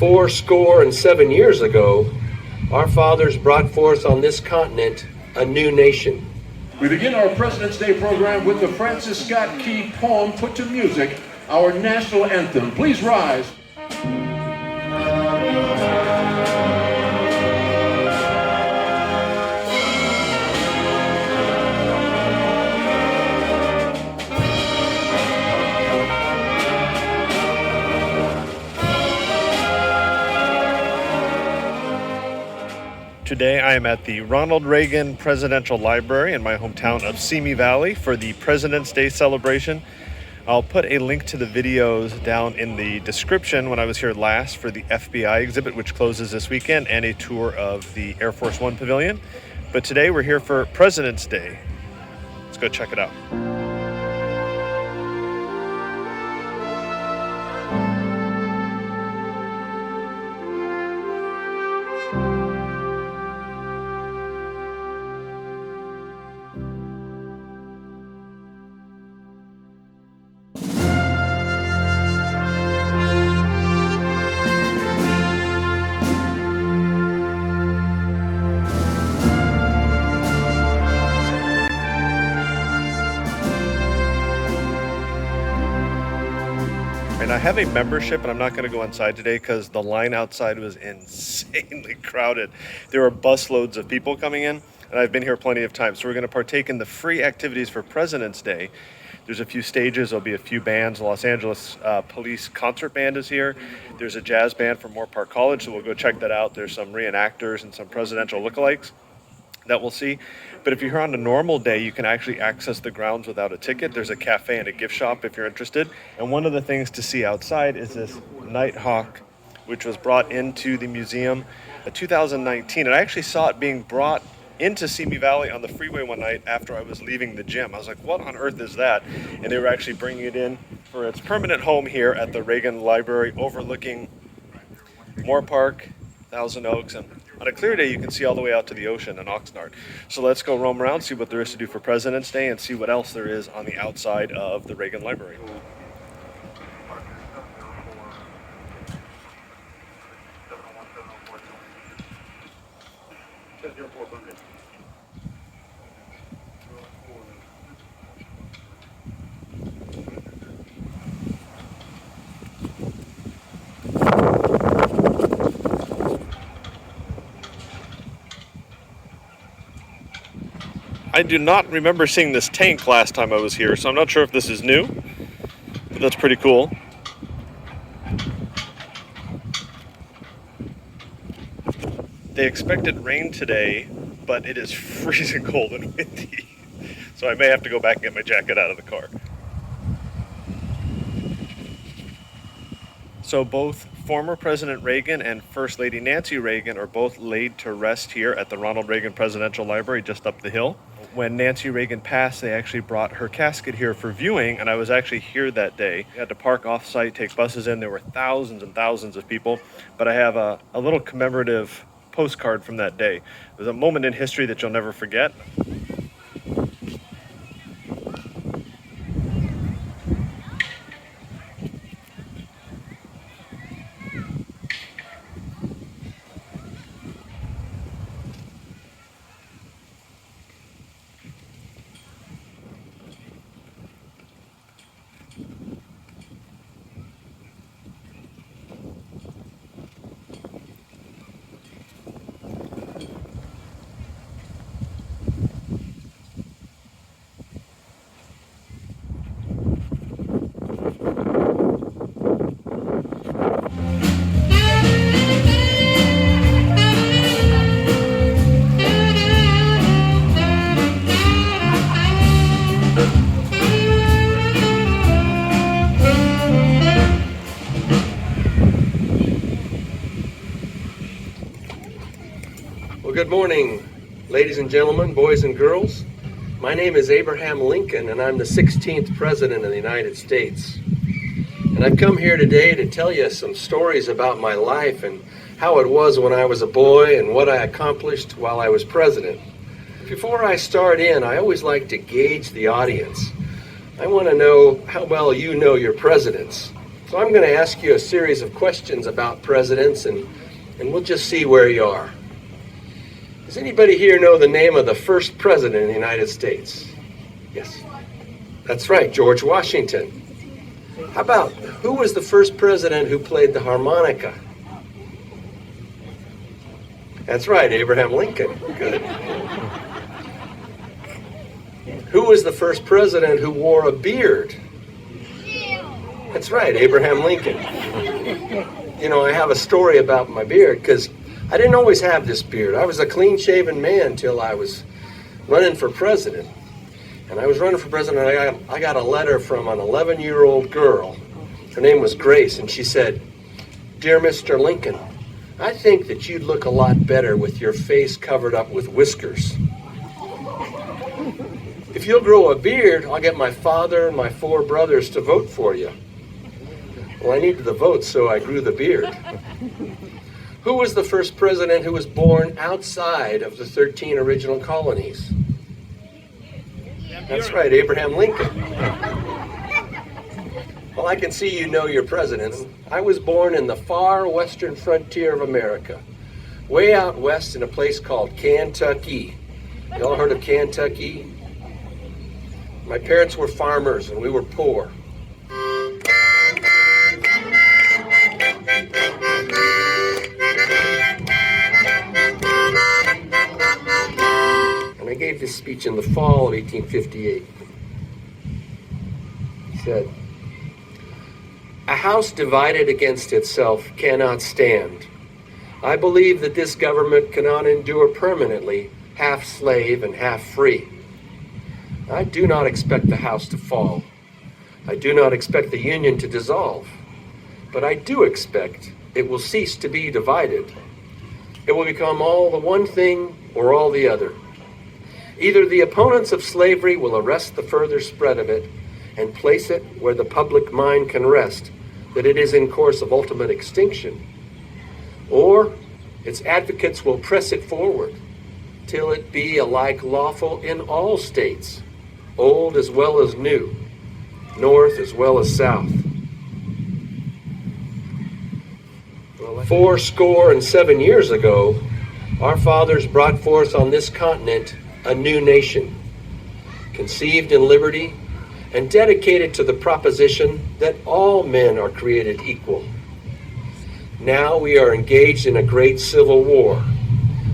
407 years ago, our fathers brought forth on this continent a new nation. We begin our President's Day program with the Francis Scott Key poem put to music, our national anthem. Please rise. Today I am at the Ronald Reagan Presidential Library in my hometown of Simi Valley for the President's Day celebration. I'll put a link to the videos down in the description when I was here last for the FBI exhibit, which closes this weekend, and a tour of the Air Force One Pavilion. But today we're here for President's Day. Let's go check it out. And I have a membership, and I'm not going to go inside today because the line outside was insanely crowded. There were busloads of people coming in, and I've been here plenty of times. So we're going to partake in the free activities for President's Day. There's a few stages. There'll be a few bands. The Los Angeles Police Concert Band is here. There's a jazz band from Moore Park College, so we'll go check that out. There's some reenactors and some presidential lookalikes that we'll see. But if you're here on a normal day, you can actually access the grounds without a ticket. There's a cafe and a gift shop if you're interested. And one of the things to see outside is this Nighthawk, which was brought into the museum in 2019. And I actually saw it being brought into Simi Valley on the freeway one night after I was leaving the gym. I was like, what on earth is that? And they were actually bringing it in for its permanent home here at the Reagan Library overlooking Moore Park, Thousand Oaks, and on a clear day, you can see all the way out to the ocean in Oxnard. So let's go roam around, see what there is to do for President's Day, and see what else there is on the outside of the Reagan Library. I do not remember seeing this tank last time I was here, so I'm not sure if this is new, but that's pretty cool. They expected rain today, but it is freezing cold and windy, so I may have to go back and get my jacket out of the car. So both former President Reagan and First Lady Nancy Reagan are both laid to rest here at the Ronald Reagan Presidential Library just up the hill. When Nancy Reagan passed, they actually brought her casket here for viewing, and I was actually here that day. We had to park off-site, take buses in. There were thousands and thousands of people, but I have a little commemorative postcard from that day. It was a moment in history that you'll never forget. Well, good morning, ladies and gentlemen, boys and girls. My name is Abraham Lincoln, and I'm the 16th President of the United States. And I've come here today to tell you some stories about my life and how it was when I was a boy and what I accomplished while I was president. Before I start in, I always like to gauge the audience. I want to know how well you know your presidents. So I'm going to ask you a series of questions about presidents, and we'll just see where you are. Does anybody here know the name of the first president of the United States? Yes. That's right, George Washington. How about, who was the first president who played the harmonica? That's right, Abraham Lincoln. Good. Who was the first president who wore a beard? That's right, Abraham Lincoln. You know, I have a story about my beard because I didn't always have this beard. I was a clean-shaven man till I was running for president. And I was running for president, and I got a letter from an 11-year-old girl. Her name was Grace, and she said, "Dear Mr. Lincoln, I think that you'd look a lot better with your face covered up with whiskers. If you'll grow a beard, I'll get my father and my 4 brothers to vote for you." Well, I needed the votes, so I grew the beard. Who was the first president who was born outside of the 13 original colonies? That's right, Abraham Lincoln. Well, I can see you know your presidents. I was born in the far western frontier of America, way out west in a place called Kentucky. Y'all heard of Kentucky? My parents were farmers and we were poor. And I gave this speech in the fall of 1858. He said, "A house divided against itself cannot stand. I believe that this government cannot endure permanently, half slave and half free. I do not expect the house to fall. I do not expect the Union to dissolve. But I do expect it will cease to be divided. It will become all the one thing or all the other. Either the opponents of slavery will arrest the further spread of it and place it where the public mind can rest that it is in course of ultimate extinction, or its advocates will press it forward till it be alike lawful in all states, old as well as new, north as well as south." 407 years ago, our fathers brought forth on this continent a new nation, conceived in liberty and dedicated to the proposition that all men are created equal. Now we are engaged in a great civil war,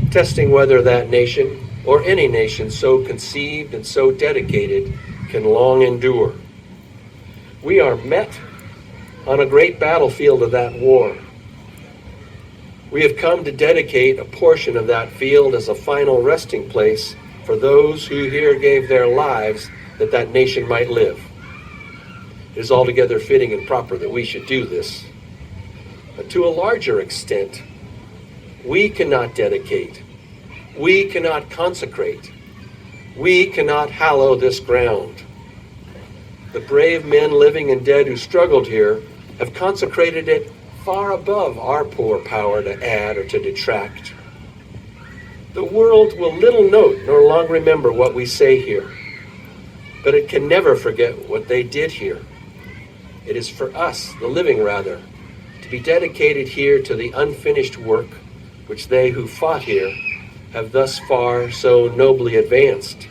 testing whether that nation, or any nation so conceived and so dedicated, can long endure. We are met on a great battlefield of that war. We have come to dedicate a portion of that field as a final resting place for those who here gave their lives that that nation might live. It is altogether fitting and proper that we should do this. But to a larger extent, we cannot dedicate, we cannot consecrate, we cannot hallow this ground. The brave men living and dead who struggled here have consecrated it far above our poor power to add or to detract. The world will little note nor long remember what we say here, but it can never forget what they did here. It is for us, the living rather, to be dedicated here to the unfinished work which they who fought here have thus far so nobly advanced.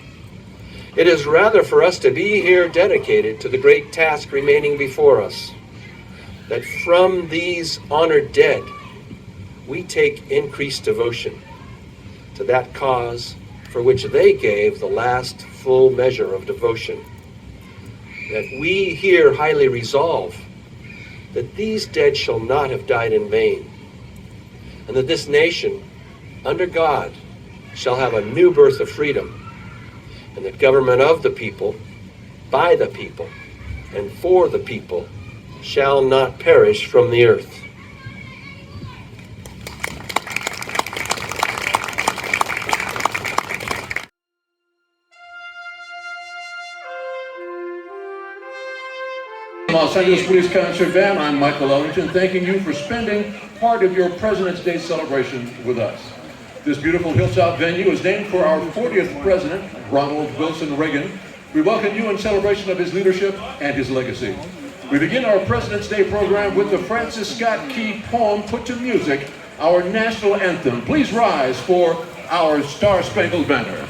It is rather for us to be here dedicated to the great task remaining before us, that from these honored dead we take increased devotion to that cause for which they gave the last full measure of devotion. That we here highly resolve that these dead shall not have died in vain, and that this nation, under God, shall have a new birth of freedom, and that government of the people, by the people, and for the people, shall not perish from the earth. Los Angeles Police Concert Band, I'm Michael Ellington, thanking you for spending part of your President's Day celebration with us. This beautiful hilltop venue is named for our 40th President, Ronald Wilson Reagan. We welcome you in celebration of his leadership and his legacy. We begin our President's Day program with the Francis Scott Key poem put to music, our national anthem. Please rise for our Star-Spangled Banner.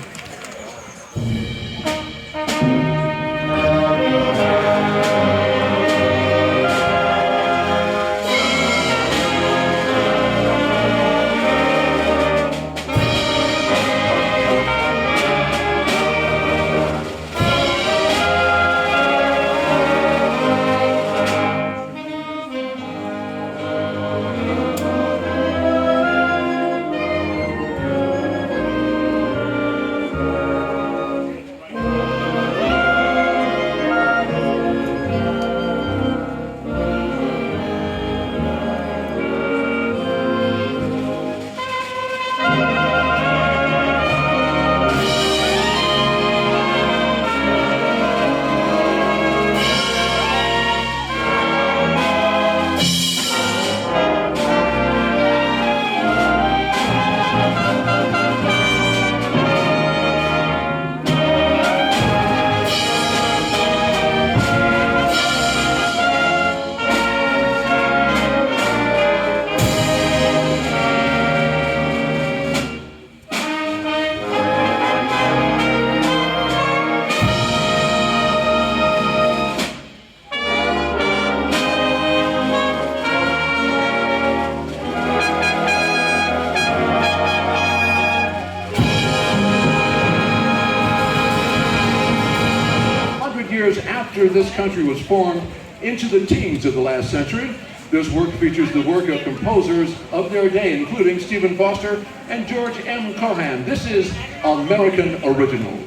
100 years after this country was formed, into the teens of the last century, this work features the work of composers of their day, including Stephen Foster and George M. Cohan. This is American Originals.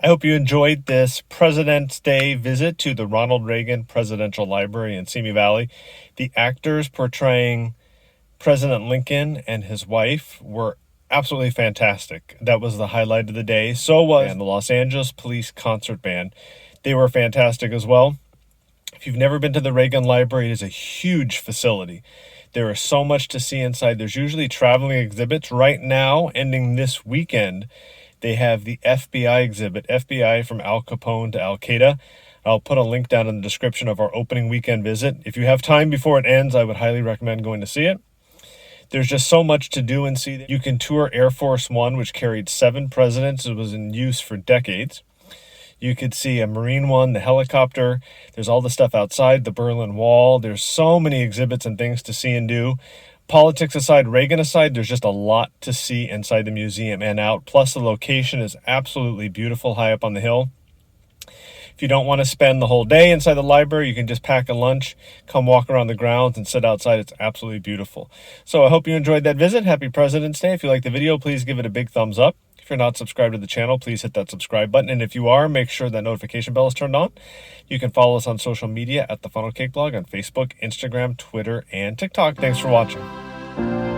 I hope you enjoyed this President's Day visit to the Ronald Reagan Presidential Library in Simi Valley. The actors portraying President Lincoln and his wife were absolutely fantastic. That was the highlight of the day. So was the Los Angeles Police Concert Band. They were fantastic as well. If you've never been to the Reagan Library, it is a huge facility. There is so much to see inside. There's usually traveling exhibits. Right now, ending this weekend, they have the FBI exhibit, FBI from Al Capone to Al Qaeda. I'll put a link down in the description of our opening weekend visit. If you have time before it ends, I would highly recommend going to see it. There's just so much to do and see. You can tour Air Force One, which carried 7 presidents. It was in use for decades. You could see a Marine One, the helicopter. There's all the stuff outside, the Berlin Wall. There's so many exhibits and things to see and do. Politics aside, Reagan aside, there's just a lot to see inside the museum and out. Plus, the location is absolutely beautiful high up on the hill. If you don't want to spend the whole day inside the library, you can just pack a lunch, come walk around the grounds and sit outside. It's absolutely beautiful. So I hope you enjoyed that visit. Happy President's Day. If you like the video, please give it a big thumbs up. If you're not subscribed to the channel, please hit that subscribe button. And if you are, make sure that notification bell is turned on. You can follow us on social media at theFUNnelCakeBlog on Facebook, Instagram, Twitter, and TikTok. Thanks for watching.